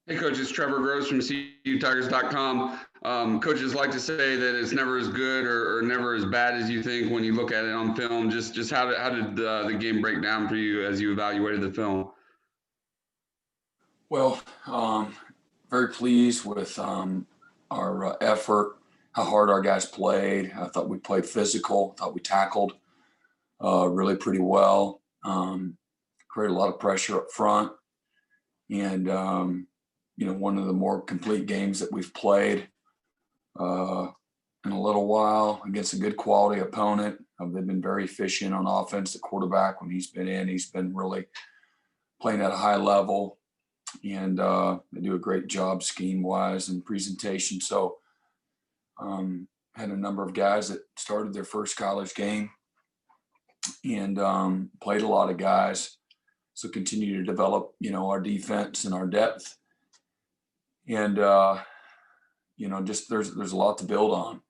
Hey, Coach, it's Trevor Gross from CUTigers.com. Coaches like to say that it's never as good or never as bad as you think when you look at it on film. Just how did the game break down for you as you evaluated the film? Well, very pleased with our effort, how hard our guys played. I thought we played physical, thought we tackled really pretty well, created a lot of pressure up front. And, one of the more complete games that we've played in a little while against a good quality opponent. They've been very efficient on offense. The quarterback, when he's been in, he's been really playing at a high level. And they do a great job scheme-wise and presentation. So had a number of guys that started their first college game and played a lot of guys. So continue to develop, our defense and our depth. And, just there's a lot to build on.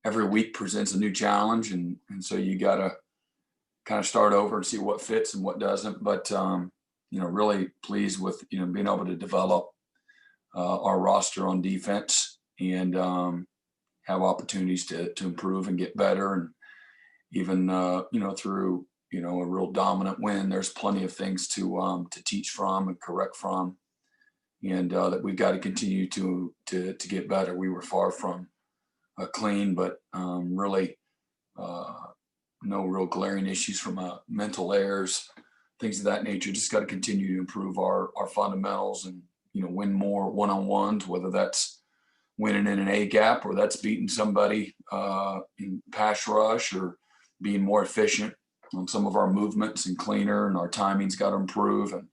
Every week presents a new challenge. And so you got to kind of start over and see what fits and what doesn't. But, really pleased with, being able to develop our roster on defense and have opportunities to improve and get better. And even, through, a real dominant win, there's plenty of things to teach from and correct from. And that we've got to continue to get better. We were far from clean, but really no real glaring issues from mental errors, things of that nature. Just got to continue to improve our fundamentals and, win more one-on-ones, whether that's winning in an A gap or that's beating somebody in pass rush or being more efficient on some of our movements and cleaner, and our timing's got to improve. And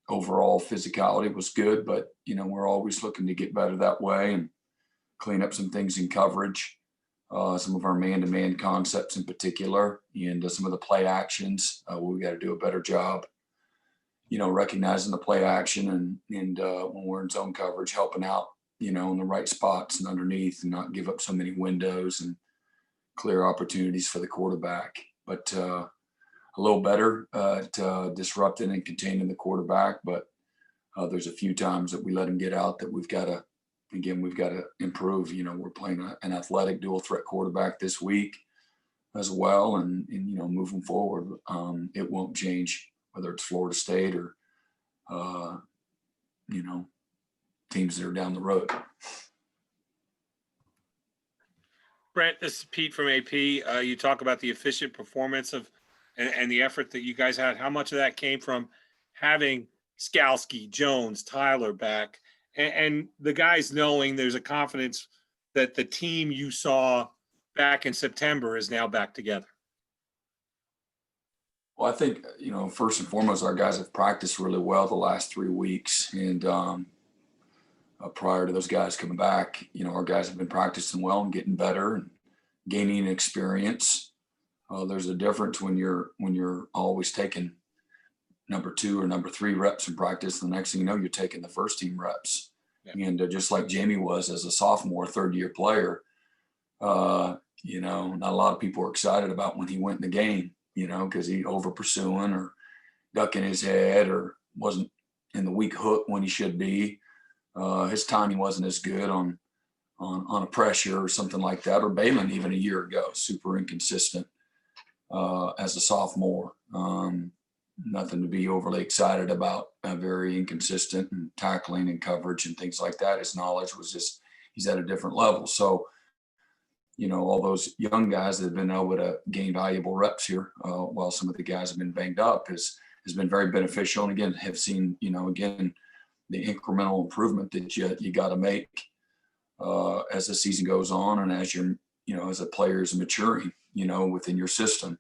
overall physicality was good, but, we're always looking to get better that way and clean up some things in coverage. Some of our man-to-man concepts in particular, and some of the play actions. We got to do a better job, recognizing the play action and when we're in zone coverage, helping out, in the right spots and underneath, and not give up so many windows and clear opportunities for the quarterback. But a little better at disrupting and containing the quarterback. But there's a few times that we let him get out that we've got to improve. We're playing an athletic dual threat quarterback this week as well. And moving forward, it won't change whether it's Florida State or, teams that are down the road. Brent, this is Pete from AP. You talk about the efficient performance and the effort that you guys had. How much of that came from having Skalski, Jones, Tyler back, and the guys knowing there's a confidence that the team you saw back in September is now back together? Well, I think, first and foremost, our guys have practiced really well the last 3 weeks. And prior to those guys coming back, our guys have been practicing well and getting better and gaining experience. There's a difference when you're always taking number 2 or number 3 reps in practice. The next thing you know, you're taking the first team reps. Yeah. And just like Jamie was as a sophomore, third-year player, not a lot of people were excited about when he went in the game, because he over pursuing or ducking his head or wasn't in the weak hook when he should be. His timing wasn't as good on a pressure or something like that. Or Balin even a year ago, super inconsistent as a sophomore. Nothing to be overly excited about. Very inconsistent in tackling and coverage and things like that. His knowledge was just, he's at a different level. So, all those young guys that have been able to gain valuable reps here, while some of the guys have been banged up, has been very beneficial. And again, have seen, again, the incremental improvement that you got to make as the season goes on, and as you're, as a player is maturing, within your system.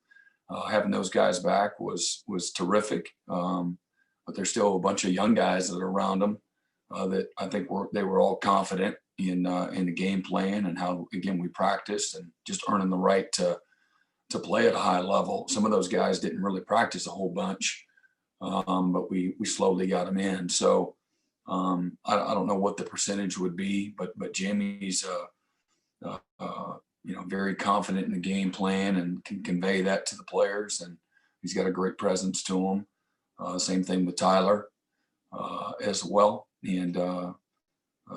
Having those guys back was terrific. But there's still a bunch of young guys that are around them that I think they were all confident in the game plan and how, again, we practiced and just earning the right to play at a high level. Some of those guys didn't really practice a whole bunch, but we slowly got them in. So I don't know what the percentage would be, but Jamie's very confident in the game plan and can convey that to the players, and he's got a great presence to them. Same thing with Tyler. as well. And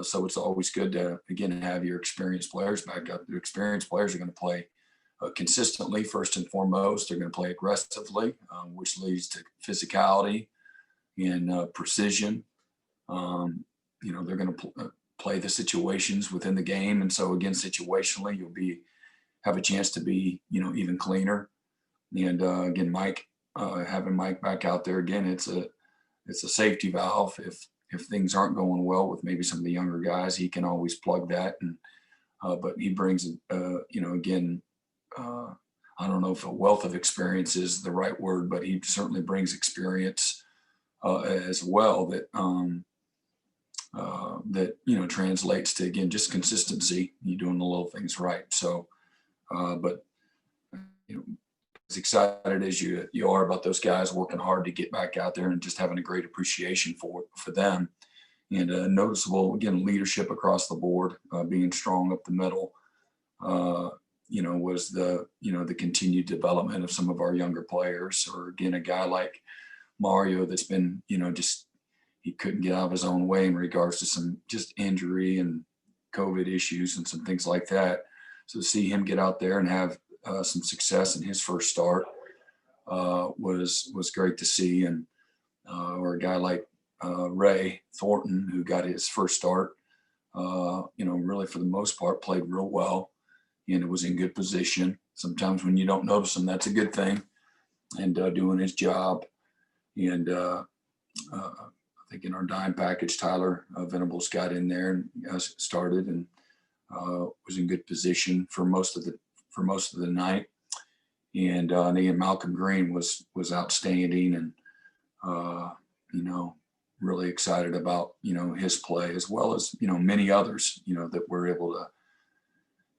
so it's always good to, again, have your experienced players back up. The experienced players are going to play consistently, first and foremost. They're going to play aggressively, which leads to physicality and precision. They're going to play the situations within the game. And so, again, situationally, you'll have a chance to be, even cleaner. And again, having Mike back out there, again, it's a safety valve. If things aren't going well with maybe some of the younger guys, he can always plug that. And but he brings, again, I don't know if a wealth of experience is the right word, but he certainly brings experience as well that translates to, again, just consistency. You doing the little things right. So, but as excited as you are about those guys working hard to get back out there and just having a great appreciation for them, and noticeable, again, leadership across the board, being strong up the middle, was the continued development of some of our younger players, or again, a guy like Mario that's been, just, he couldn't get out of his own way in regards to some just injury and COVID issues and some things like that. So to see him get out there and have some success in his first start was great to see. And or a guy like Ray Thornton, who got his first start, really for the most part played real well and was in good position. Sometimes when you don't notice him, that's a good thing, and doing his job. And I think in our dime package, Tyler Venables got in there and started and was in good position for most of the night. And again, Malcolm Green was outstanding, and really excited about his play, as well as many others that were able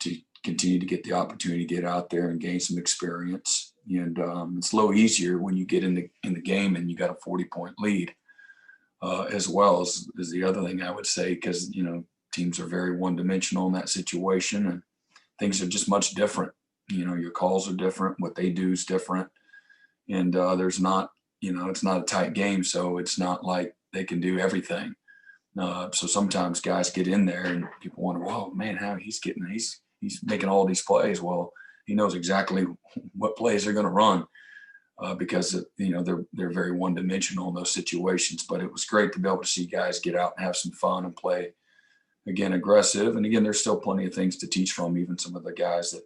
to continue to get the opportunity to get out there and gain some experience. And it's a little easier when you get in the game and you got a 40-point lead, as well as the other thing I would say, because teams are very one-dimensional in that situation, and things are just much different. Your calls are different, what they do is different, and there's not, it's not a tight game, so it's not like they can do everything. So sometimes guys get in there and people wonder, well, man, how he's making all these plays. Well, he knows exactly what plays they're going to run, because they're very one-dimensional in those situations. But it was great to be able to see guys get out and have some fun and play, again, aggressive. And again, there's still plenty of things to teach from, even some of the guys that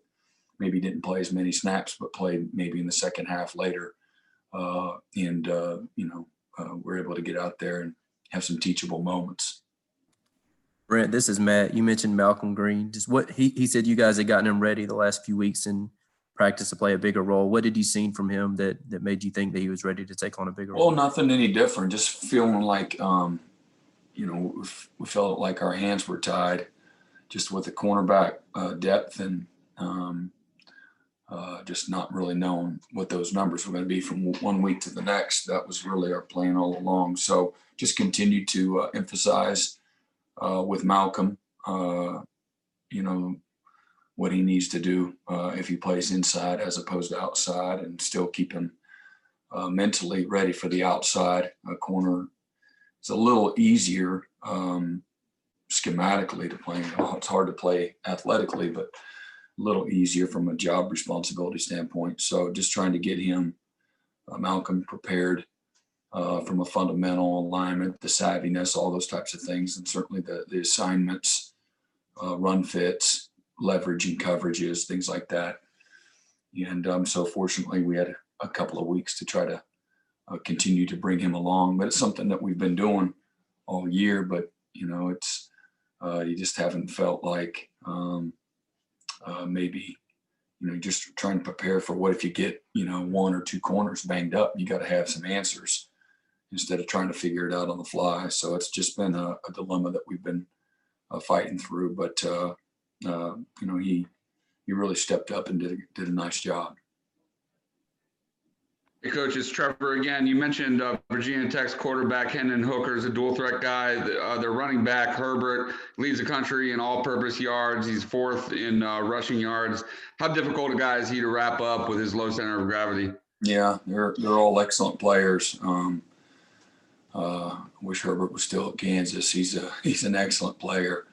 maybe didn't play as many snaps, but played maybe in the second half later. We're able to get out there and have some teachable moments. Brent, this is Matt. You mentioned Malcolm Green. Just what he said you guys had gotten him ready the last few weeks in practice to play a bigger role. What did you see from him that made you think that he was ready to take on a bigger role? Well, nothing any different. Just feeling like, we felt like our hands were tied just with the cornerback depth, and just not really knowing what those numbers were going to be from one week to the next. That was really our plan all along. So just continue to emphasize with Malcolm, what he needs to do if he plays inside as opposed to outside, and still keep him mentally ready for the outside corner. It's a little easier schematically to play. It's hard to play athletically, but a little easier from a job responsibility standpoint. So just trying to get him, Malcolm, prepared from a fundamental alignment, the savviness, all those types of things, and certainly the assignments, run fits, leverage and coverages, things like that. And so fortunately we had a couple of weeks to try to continue to bring him along, but it's something that we've been doing all year, but it's you just haven't felt like maybe just trying to prepare for what if you get one or two corners banged up. You got to have some answers instead of trying to figure it out on the fly. So it's just been a dilemma that we've been fighting through, but he really stepped up and did a nice job. Hey, Coach, it's Trevor again. You mentioned Virginia Tech's quarterback, Hendon Hooker, is a dual-threat guy. Their running back, Herbert, leads the country in all-purpose yards. He's fourth in rushing yards. How difficult a guy is he to wrap up with his low center of gravity? Yeah, they're all excellent players. wish Herbert was still at Kansas. He's an excellent player.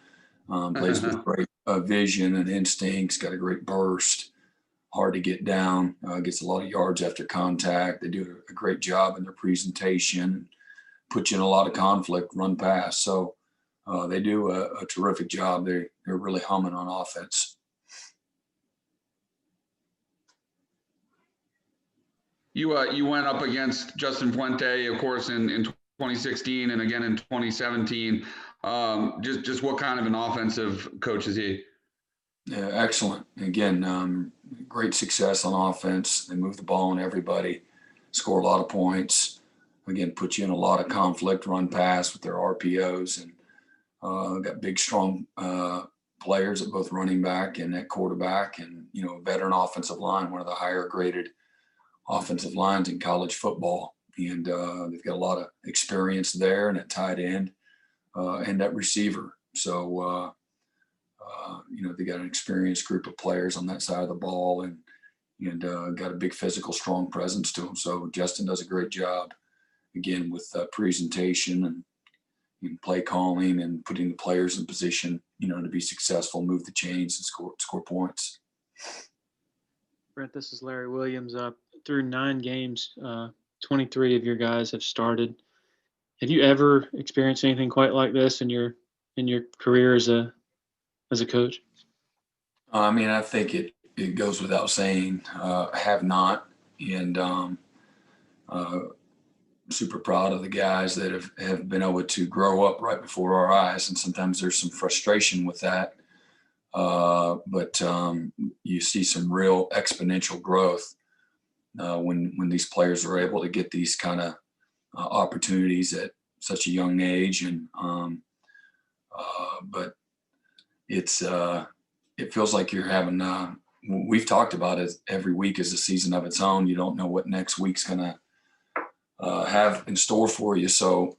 Plays with great vision and instincts. Got a great burst. Hard to get down. Gets a lot of yards after contact. They do a great job in their presentation. Put you in a lot of conflict, run pass. So they do a terrific job. They're really humming on offense. You went up against Justin Fuente, of course, in 2016 and again in 2017. Just what kind of an offensive coach is he? Yeah, excellent. Again, great success on offense. They move the ball on everybody, score a lot of points. Again, put you in a lot of conflict, run pass with their RPOs, and got big, strong players at both running back and at quarterback, and a veteran offensive line, one of the higher graded offensive lines in college football. And they've got a lot of experience there, and at tight end and at receiver. So they got an experienced group of players on that side of the ball, and got a big physical, strong presence to them. So Justin does a great job, again, with presentation and play calling and putting the players in position, to be successful, move the chains, and score points. Brent, this is Larry Williams. Through 9 games, 23 of your guys have started. Have you ever experienced anything quite like this in your career as a coach? I think it goes without saying. I have not, and super proud of the guys that have been able to grow up right before our eyes. And sometimes there's some frustration with that. But you see some real exponential growth when these players are able to get these kind of opportunities at such a young age. And but it feels like you're having we've talked about it, every week is a season of its own. You don't know what next week's gonna have in store for you. So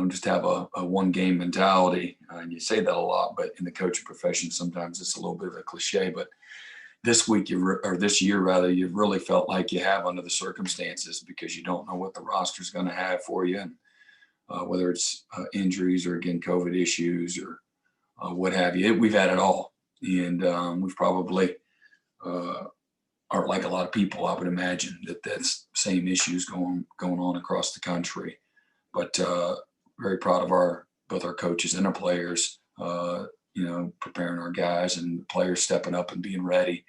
just have a one game mentality. And you say that a lot, but in the coaching profession, sometimes it's a little bit of a cliche. But this week, or this year rather, you've really felt like you have under the circumstances, because you don't know what the roster's going to have for you, and whether it's injuries or, again, COVID issues or what have you. We've had it all, and we've probably are like a lot of people. I would imagine that's same issues going on across the country. But very proud of both our coaches and our players, preparing our guys, and the players stepping up and being ready,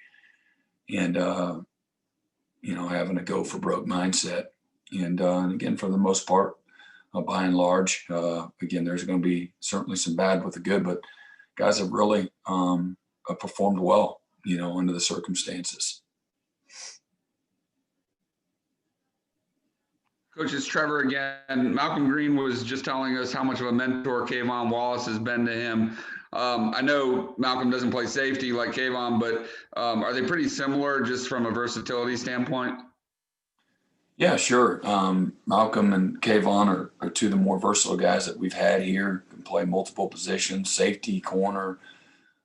and having a go for broke mindset. And again, for the most part, by and large, again, there's going to be certainly some bad with the good, but guys have really performed well, under the circumstances. Coach, it's Trevor again. Malcolm Green was just telling us how much of a mentor Kayvon Wallace has been to him. I know Malcolm doesn't play safety like Kayvon, but are they pretty similar just from a versatility standpoint? Yeah, sure. Malcolm and Kayvon are two of the more versatile guys that we've had here. Can play multiple positions: safety, corner,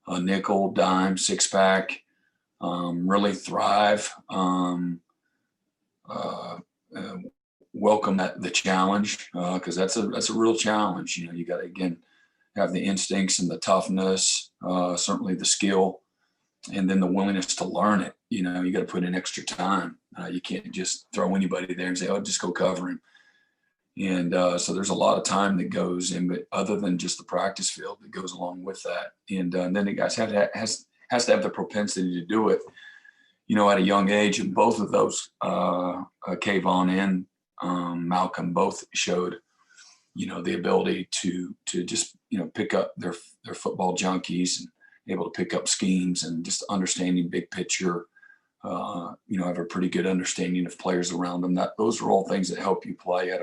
nickel, dime, six-pack. Really thrive. Welcome the challenge, because that's a real challenge. You got to, again, have the instincts and the toughness, certainly the skill, and then the willingness to learn it. You got to put in extra time. You can't just throw anybody there and say, "Oh, just go cover him." And so there's a lot of time that goes in, but other than just the practice field that goes along with that. And then the guys has to have the propensity to do it, at a young age. And both of those, Kayvon and Malcolm, both showed, the ability to just, pick up their football junkies, and able to pick up schemes, and just understanding big picture, have a pretty good understanding of players around them. Those are all things that help you play at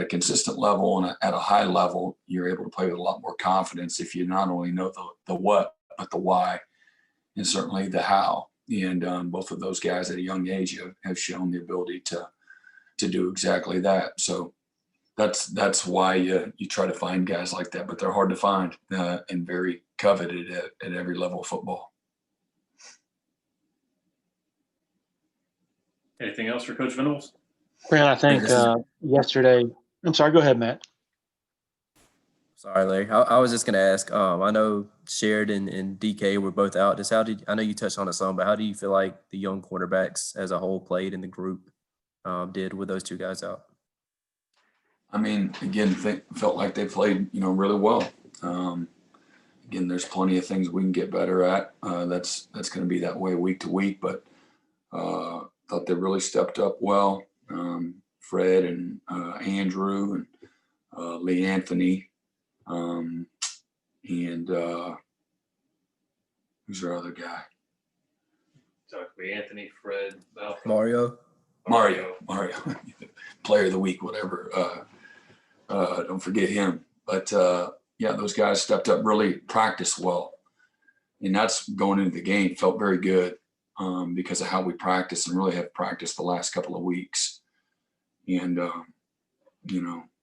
a consistent level, and at a high level. You're able to play with a lot more confidence if you not only know the what, but the why, and certainly the how. And both of those guys at a young age have shown the ability to do exactly that. So that's why you try to find guys like that, but they're hard to find, and very coveted at every level of football. Anything else for Coach Venables? Brent, I think yesterday I'm sorry. Go ahead, Matt. Sorry, Larry. I was just going to ask. I know Sheridan and DK were both out. I know you touched on it some, but how do you feel like the young quarterbacks as a whole played in the group did with those two guys out? I mean, again, felt like they played, really well. Again, there's plenty of things we can get better at. That's going to be that way week to week, but thought they really stepped up well. Fred and Andrew and Lee Anthony. And who's our other guy? Lee Anthony, Fred, Malcolm. Mario, player of the week, whatever. Don't forget him. But yeah, those guys stepped up, really practiced well. And that's going into the game, felt very good because of how we practiced and really have practiced the last couple of weeks. And,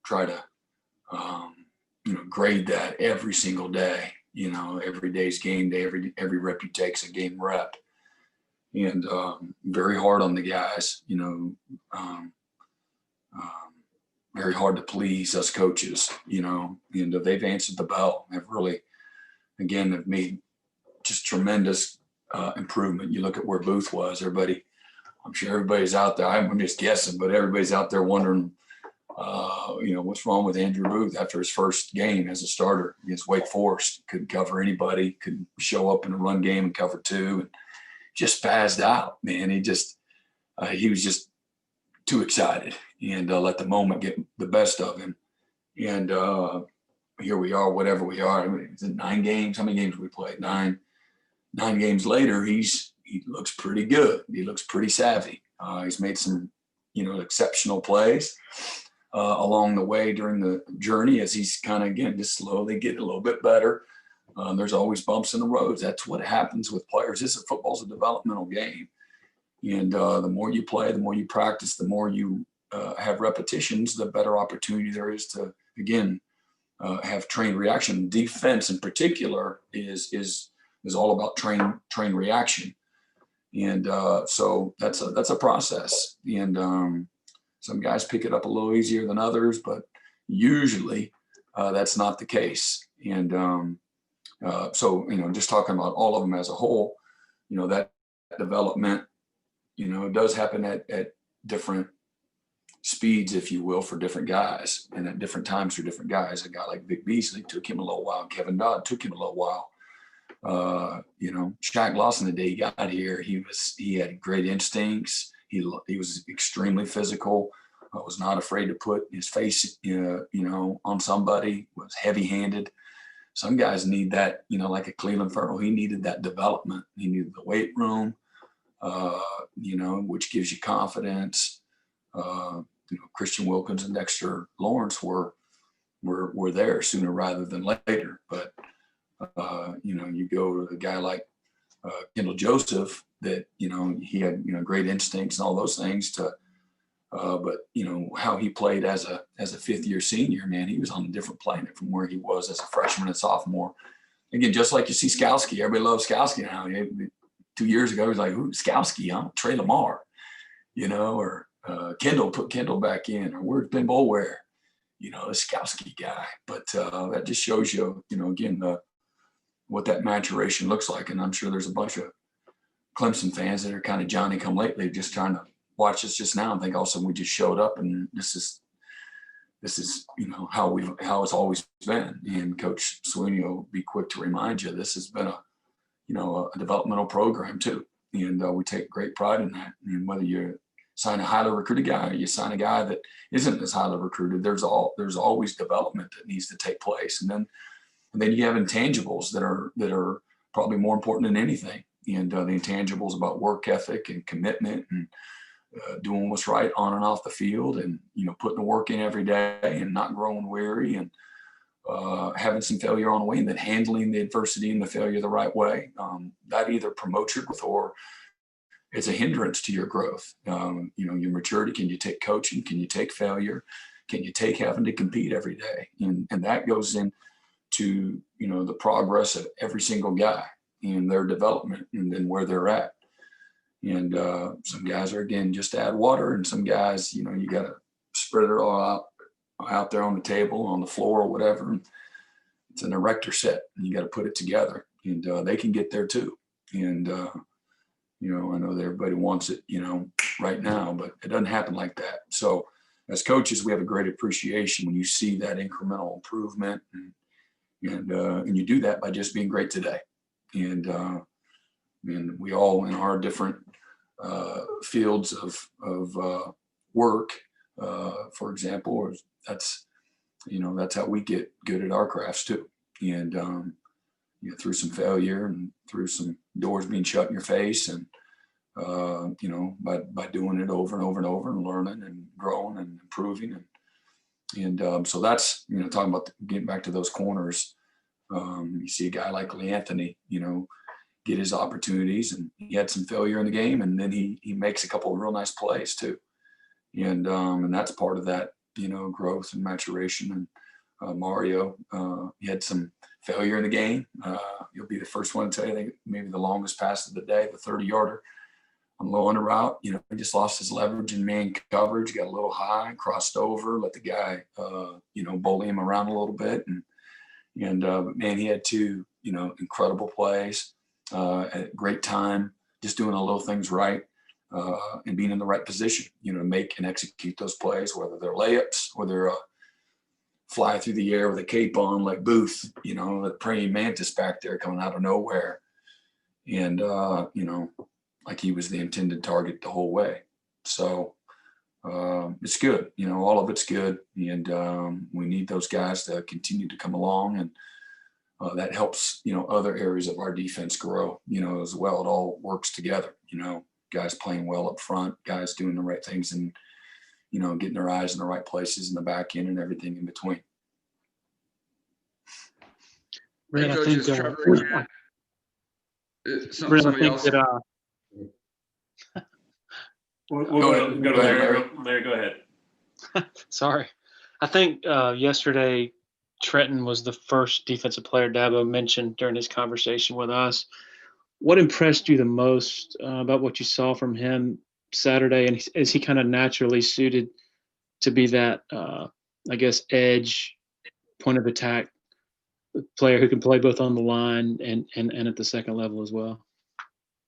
try to, grade that every single day. Every day's game day, every rep you take's a game rep. And very hard on the guys, very hard to please us coaches, and they've answered the bell. Have really, again, have made just tremendous improvement. You look at where Booth was, I'm sure everybody's out there. I'm just guessing, but everybody's out there wondering, what's wrong with Andrew Booth after his first game as a starter against Wake Forest. Couldn't cover anybody, couldn't show up in the run game and cover two, and just spazzed out, man. He was just too excited and let the moment get the best of him. And here we are, whatever we are. I mean, is it 9 games? How many games have we played? 9 games later, he looks pretty good. He looks pretty savvy. He's made some, exceptional plays along the way during the journey as he's kind of, again, just slowly getting a little bit better. There's always bumps in the roads. That's what happens with players. Football's a developmental game. And the more you play, the more you practice, the more you have repetitions, the better opportunity there is to, again, have trained reaction. Defense in particular is all about train reaction. And so that's a process. And some guys pick it up a little easier than others, but usually that's not the case. And so, just talking about all of them as a whole, that development, it does happen at different speeds, if you will, for different guys, and at different times for different guys. A guy like Vic Beasley took him a little while. Kevin Dodd took him a little while. Shaq Lawson, the day he got here, he had great instincts. He was extremely physical. Was not afraid to put his face, on somebody. Was heavy-handed. Some guys need that, like a Cleveland Ferrell. He needed that development. He needed the weight room, which gives you confidence. Christian Wilkins and Dexter Lawrence were there sooner rather than later. But you go to a guy like Kendall Joseph that he had great instincts and all those things but how he played as a 5th-year senior, man, he was on a different planet from where he was as a freshman and sophomore. Again, just like you see Skowski, everybody loves Skowski now. 2 years ago, he was like, "Who's Skowski? Huh? Trey Lamar," or Kendall, put Kendall back in, or where's Ben Boulware? The Skowski guy. But that just shows you, again, what that maturation looks like. And I'm sure there's a bunch of Clemson fans that are kind of Johnny come lately, just trying to watch us just now and think all of a sudden we just showed up and this is how it's always been. And Coach Sweeney will be quick to remind you this has been a developmental program too, and we take great pride in that. And whether you sign a highly recruited guy or you sign a guy that isn't as highly recruited, there's always development that needs to take place. And then you have intangibles that are probably more important than anything. And the intangibles about work ethic and commitment and doing what's right on and off the field, and putting the work in every day and not growing weary, and having some failure on the way, and then handling the adversity and the failure the right way. That either promotes your growth or it's a hindrance to your growth. Your maturity. Can you take coaching? Can you take failure? Can you take having to compete every day? And that goes into the progress of every single guy and their development and then where they're at. And some guys are, again, just to add water, and some guys, you got to spread it all out out there on the table, on the floor, or whatever. It's an erector set, and you got to put it together, and they can get there too. And I know that everybody wants it, right now, but it doesn't happen like that. So as coaches, we have a great appreciation when you see that incremental improvement, and you do that by just being great today. And we all, in our different fields of work, for example, that's how we get good at our crafts too. And through some failure and through some doors being shut in your face, and by doing it over and over and over, and learning and growing and improving, and so that's talking about getting back to those corners. You see a guy like Anthony, get his opportunities, and he had some failure in the game, and then he makes a couple of real nice plays too, and that's part of that growth and maturation. And Mario, he had some failure in the game. You'll be the first one to tell you, I think maybe the longest pass of the day, the 30-yarder. I'm low on the route. He just lost his leverage in man coverage, got a little high, crossed over, let the guy, bully him around a little bit. But man, he had two, incredible plays at a great time, just doing the little things right, and being in the right position, to make and execute those plays, whether they're layups or they're fly through the air with a cape on like Booth, the praying mantis back there coming out of nowhere. And, like he was the intended target the whole way. So it's good, all of it's good. And we need those guys to continue to come along, and that helps, other areas of our defense grow, as well. It all works together, guys playing well up front, guys doing the right things, and, getting their eyes in the right places in the back end and everything in between. Brent, I think, somebody else. We'll go to Larry. Larry, go ahead. Sorry. I think yesterday Trenton was the first defensive player Dabo mentioned during his conversation with us. What impressed you the most about what you saw from him Saturday? And is he kind of naturally suited to be that, edge, point of attack player who can play both on the line and at the second level as well?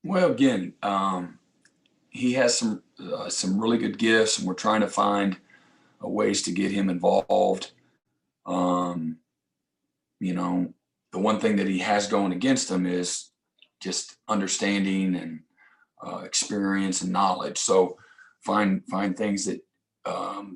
Well, again, he has some really good gifts, and we're trying to find ways to get him involved. The one thing that he has going against him is just understanding and experience and knowledge. So find things that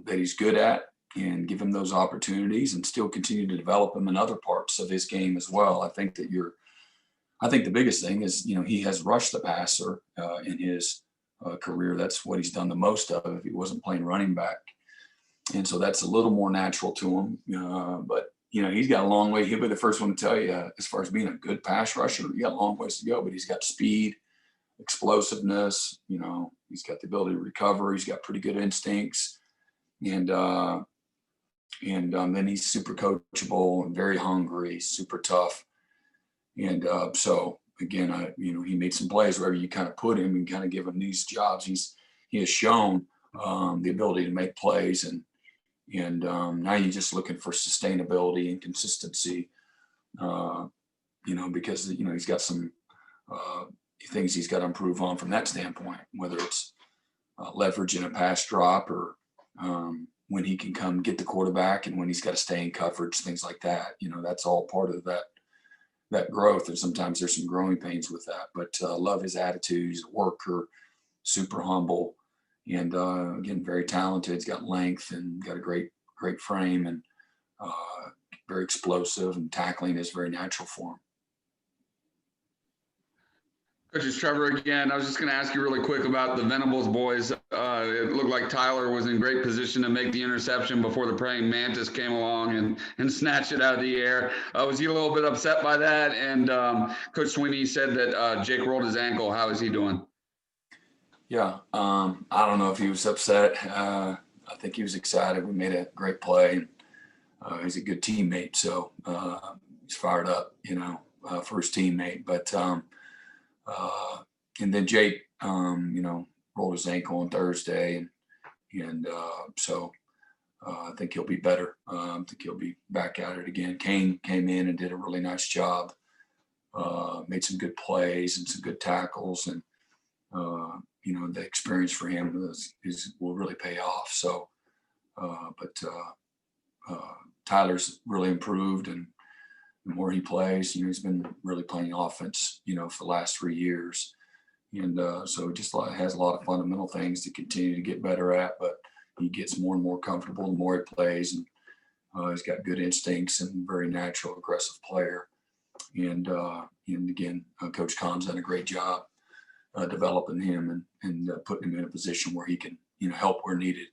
he's good at, and give him those opportunities, and still continue to develop him in other parts of his game as well. I think the biggest thing is, he has rushed the passer in his career. That's what he's done the most of if he wasn't playing running back. And so that's a little more natural to him. But, he's got a long way. He'll be the first one to tell you, as far as being a good pass rusher, he got a long ways to go, but he's got speed, explosiveness, he's got the ability to recover. He's got pretty good instincts. And then he's super coachable and very hungry, super tough. And so again, he made some plays wherever you kind of put him and kind of give him these jobs. He has shown the ability to make plays, and now you're just looking for sustainability and consistency, because he's got some things he's got to improve on from that standpoint, whether it's leverage in a pass drop, or when he can come get the quarterback, and when he's got to stay in coverage, things like that. That's all part of that growth. And sometimes there's some growing pains with that, but love his attitude. He's a worker, super humble, and again, very talented. He's got length and got a great frame, and very explosive, and tackling is very natural for him. Coach, it's Trevor again. I was just going to ask you really quick about the Venables boys. It looked like Tyler was in great position to make the interception before the praying mantis came along and snatched it out of the air. Was he a little bit upset by that? And Coach Sweeney said that Jake rolled his ankle. How is he doing? Yeah, I don't know if he was upset. I think he was excited. We made a great play. He's a good teammate, so he's fired up, for his teammate. But and then Jake, rolled his ankle on Thursday, and so I think he'll be better. I think he'll be back at it again. Kane came in and did a really nice job. Made some good plays and some good tackles, and the experience for him will really pay off. So, Tyler's really improved, and the more he plays, he's been really playing offense, for the last 3 years, and so he just has a lot of fundamental things to continue to get better at. But he gets more and more comfortable the more he plays, and he's got good instincts and very natural, aggressive player. And again, Coach Kahn's done a great job developing him and putting him in a position where he can, help where needed.